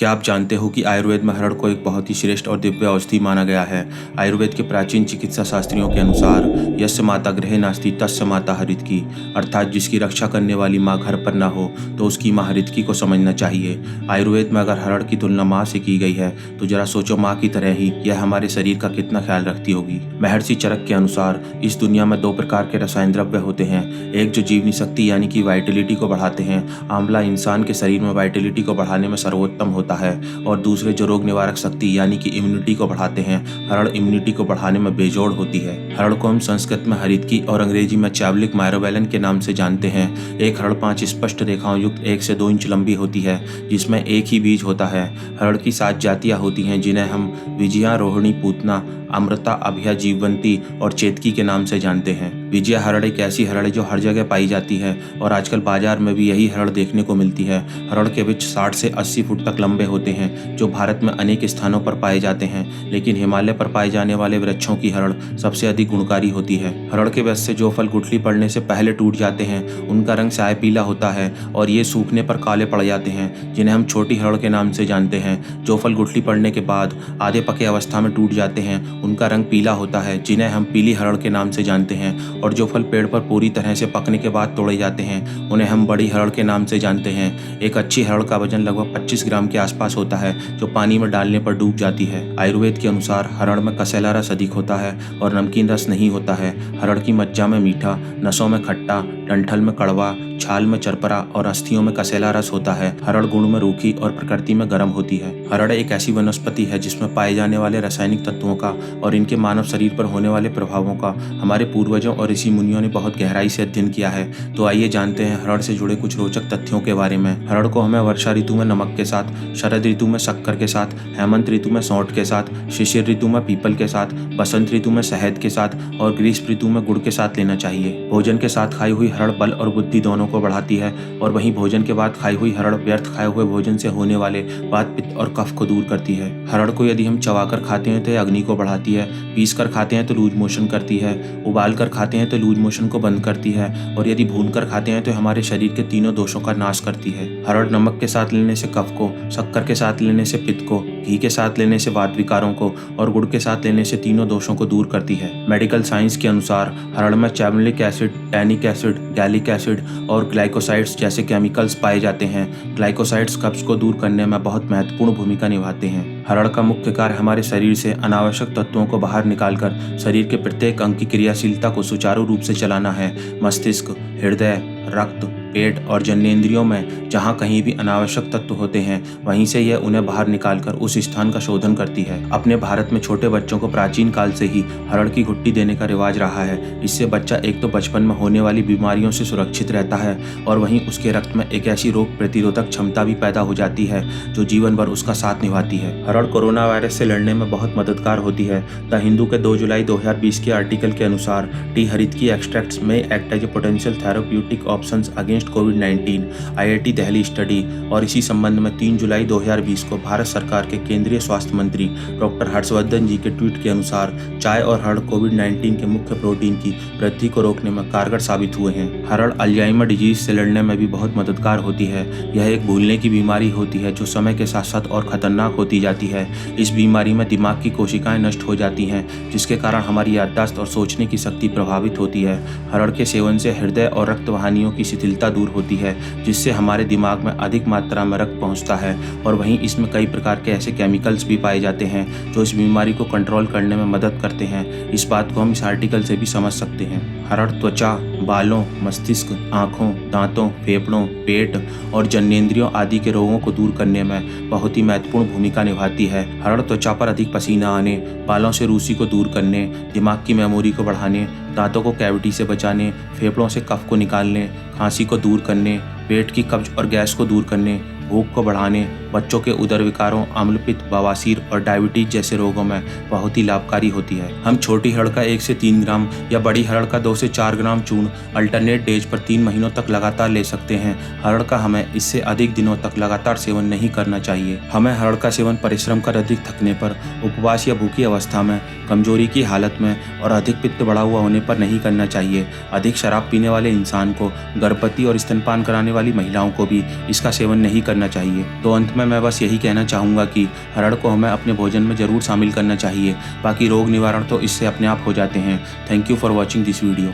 क्या आप जानते हो कि आयुर्वेद में हरड़ को एक बहुत ही श्रेष्ठ और दिव्य औषधि माना गया है। आयुर्वेद के प्राचीन चिकित्सा शास्त्रियों के अनुसार यस्य माता गृहे नास्ति तस्य माता हरितकी, अर्थात जिसकी रक्षा करने वाली माँ घर पर ना हो तो उसकी माँ हरितकी को समझना चाहिए। आयुर्वेद में अगर हरड़ की तुलना माँ से की गई है तो जरा सोचो, माँ की तरह ही यह हमारे शरीर का कितना ख्याल रखती होगी। महर्षि चरक के अनुसार इस दुनिया में 2 प्रकार के रसायन द्रव्य होते हैं। एक जो जीवनी शक्ति यानी कि वाइटलिटी को बढ़ाते हैं, आंवला इंसान के शरीर में वाइटलिटी को बढ़ाने में सर्वोत्तम होता है, और दूसरे जो रोग निवारक शक्ति यानी कि इम्यूनिटी को बढ़ाते हैं, हरड़ इम्यूनिटी को बढ़ाने में बेजोड़ होती है। हरड़ को हम संस्कृत में हरितकी और अंग्रेजी में चैवलिक मायरोबैलन के नाम से जानते हैं। एक हरड़ 5 स्पष्ट रेखाओं युक्त 1 से 2 इंच लंबी होती है, जिसमें एक ही बीज होता है। हरड़ की 7 जातियां होती हैं, जिन्हें हम विजया, रोहिणी, पूतना, अमृता, अभया, जीवंती और चेतकी के नाम से जानते हैं। विजया हरड़ एक ऐसी हरड़ है जो हर जगह पाई जाती है और आजकल बाजार में भी यही हरड़ देखने को मिलती है। हरड़ के वृक्ष 60 से 80 फुट तक लंबे होते हैं, जो भारत में अनेक स्थानों पर पाए जाते हैं, लेकिन हिमालय पर पाए जाने वाले वृक्षों की हरड़ सबसे अधिक गुणकारी होती है। हरड़ के वृक्ष से जो फल गुठली पड़ने से पहले टूट जाते हैं, उनका रंग स्याह पीला होता है और ये सूखने पर काले पड़ जाते हैं, जिन्हें हम छोटी हरड़ के नाम से जानते हैं। जो फल गुठली पड़ने के बाद आधे पके अवस्था में टूट जाते हैं, उनका रंग पीला होता है, जिन्हें हम पीली हरड़ के नाम से जानते हैं। और जो फल पेड़ पर पूरी तरह से पकने के बाद तोड़े जाते हैं, उन्हें हम बड़ी हरड़ के नाम से जानते हैं। एक अच्छी हरड़ का वजन लगभग 25 ग्राम के आसपास होता है, जो पानी में डालने पर डूब जाती है। आयुर्वेद के अनुसार हरड़ में कसेला रस अधिक होता है और नमकीन रस नहीं होता है। हरड़ की मज्जा में मीठा, नसों में खट्टा, डंठल में कड़वा, छाल में चरपरा और अस्थियों में कसेला रस होता है। हरड़ गुण में रूखी और प्रकृति में गर्म होती है। हरड़ एक ऐसी वनस्पति है जिसमें पाए जाने वाले रासायनिक तत्वों का और इनके मानव शरीर पर होने वाले प्रभावों का हमारे पूर्वजों और ऋषि मुनियों ने बहुत गहराई से अध्ययन किया है। तो आइए जानते हैं हरड़ से जुड़े कुछ रोचक तथ्यों के बारे में। हरड़ को हमें वर्षा ऋतु में नमक के साथ, शरद ऋतु में शक्कर के साथ, हेमंत ऋतु में सौंठ के साथ, शिशिर ऋतु में पीपल के साथ, बसंत ऋतु में शहद के साथ और ग्रीष्म ऋतु में गुड़ के साथ लेना चाहिए। भोजन के साथ खाई हुई हरड़ बल और बुद्धि दोनों को बढ़ाती है, और वहीं भोजन के बाद खाई हुई हरड़ व्यर्थ खाए हुए भोजन से होने वाले वात, पित्त और कफ को दूर करती है। हरड़ को यदि हम चबाकर खाते हैं तो यह अग्नि को बढ़ाती है, पीस कर खाते हैं तो लूज मोशन करती है, उबाल कर खाते हैं तो लूज मोशन को बंद करती है, और यदि भून कर खाते हैं तो हमारे शरीर के तीनों दोषों का नाश करती है। हरड़ नमक के साथ लेने से कफ को, शक्कर के साथ लेने से पित्त को, घी के साथ लेने से वात विकारों को और गुड़ के साथ लेने से तीनों दोषों को दूर करती है। मेडिकल साइंस के अनुसार हरड़ में chebulic acid, tannic acid, gallic acid और ग्लाइकोसाइड्स जैसे केमिकल्स पाए जाते हैं। ग्लाइकोसाइड्स कब्ज को दूर करने में बहुत महत्वपूर्ण भूमिका निभाते हैं। हरड़ का मुख्य कार्य हमारे शरीर से अनावश्यक तत्वों को बाहर निकालकर शरीर के प्रत्येक अंग की क्रियाशीलता को सुचारू रूप से चलाना है। मस्तिष्क, हृदय, रक्त, पेट और जननेंद्रियों में जहाँ कहीं भी अनावश्यक तत्व होते हैं, वहीं से यह उन्हें बाहर निकालकर उस स्थान का शोधन करती है। अपने भारत में छोटे बच्चों को प्राचीन काल से ही हरड़ की घुट्टी देने का रिवाज रहा है। इससे बच्चा एक तो बचपन में होने वाली बीमारियों से सुरक्षित रहता है, और वहीं उसके रक्त में एक ऐसी रोग प्रतिरोधक क्षमता भी पैदा हो जाती है जो जीवन भर उसका साथ निभाती है। हरड़ कोरोना वायरस से लड़ने में बहुत मददगार होती है। द हिंदू के 2 जुलाई 2020 के आर्टिकल के अनुसार टी हरितकी एक्सट्रैक्ट्स में act as a potential therapeutic options against कोविड-19। IIT Delhi study. और इसी संबंध में 3 जुलाई 2020 को भारत सरकार के केंद्रीय स्वास्थ्य मंत्री डॉक्टर हर्षवर्धन जी के ट्वीट के अनुसार चाय और हरड़ कोविड-19 के मुख्य प्रोटीन की वृद्धि को रोकने में कारगर साबित हुए हैं। हरड़ अल्जाइमर डिजीज से लड़ने में भी बहुत मददगार होती है। यह एक भूलने की बीमारी होती है जो समय के साथ साथ और खतरनाक होती जाती है। इस बीमारी में दिमाग की कोशिकाएं नष्ट हो जाती हैं, जिसके कारण हमारी याददाश्त और सोचने की शक्ति प्रभावित होती है। हरड़ के सेवन से हृदय और रक्त वाहिनियों की शिथिलता दूर होती है, जिससे हमारे दिमाग में अधिक मात्रा में रक्त पहुंचता है, और वहीं इसमें कई प्रकार के ऐसे केमिकल्स भी पाए जाते हैं जो इस बीमारी को कंट्रोल करने में मदद करते हैं। इस बात को हम इस आर्टिकल से भी समझ सकते हैं। हरड़ त्वचा, बालों, मस्तिष्क, आँखों, दांतों, फेफड़ों, पेट और जननेंद्रियों आदि के रोगों को दूर करने में बहुत ही महत्वपूर्ण भूमिका निभाती है। हरड़ त्वचा पर अधिक पसीना आने, बालों से रूसी को दूर करने, दिमाग की मेमोरी को बढ़ाने, दांतों को कैविटी से बचाने, फेफड़ों से कफ को निकालने, खांसी को दूर करने, पेट की कब्ज और गैस को दूर करने, भूख को बढ़ाने, बच्चों के उदर विकारों, अम्लपित्त, बवासीर और डायबिटीज जैसे रोगों में बहुत ही लाभकारी होती है। हम छोटी हरड़ का 1 से 3 ग्राम या बड़ी हरड़ का 2 से 4 ग्राम चूर्ण अल्टरनेट डेज पर 3 महीनों तक लगातार ले सकते हैं। हरड़ का हमें इससे अधिक दिनों तक लगातार सेवन नहीं करना चाहिए। हमें हरड़ का सेवन परिश्रम कर अधिक थकने पर, उपवास या भूखी अवस्था में, कमजोरी की हालत में और अधिक पित्त बढ़ा हुआ होने पर नहीं करना चाहिए। अधिक शराब पीने वाले इंसान को, गर्भवती और स्तनपान कराने वाली महिलाओं को भी इसका सेवन नहीं करना चाहिए। तो अंत में में मैं बस यही कहना चाहूँगा कि हरड़ को हमें अपने भोजन में ज़रूर शामिल करना चाहिए। बाकी रोग निवारण तो इससे अपने आप हो जाते हैं। Thank you for watching this video.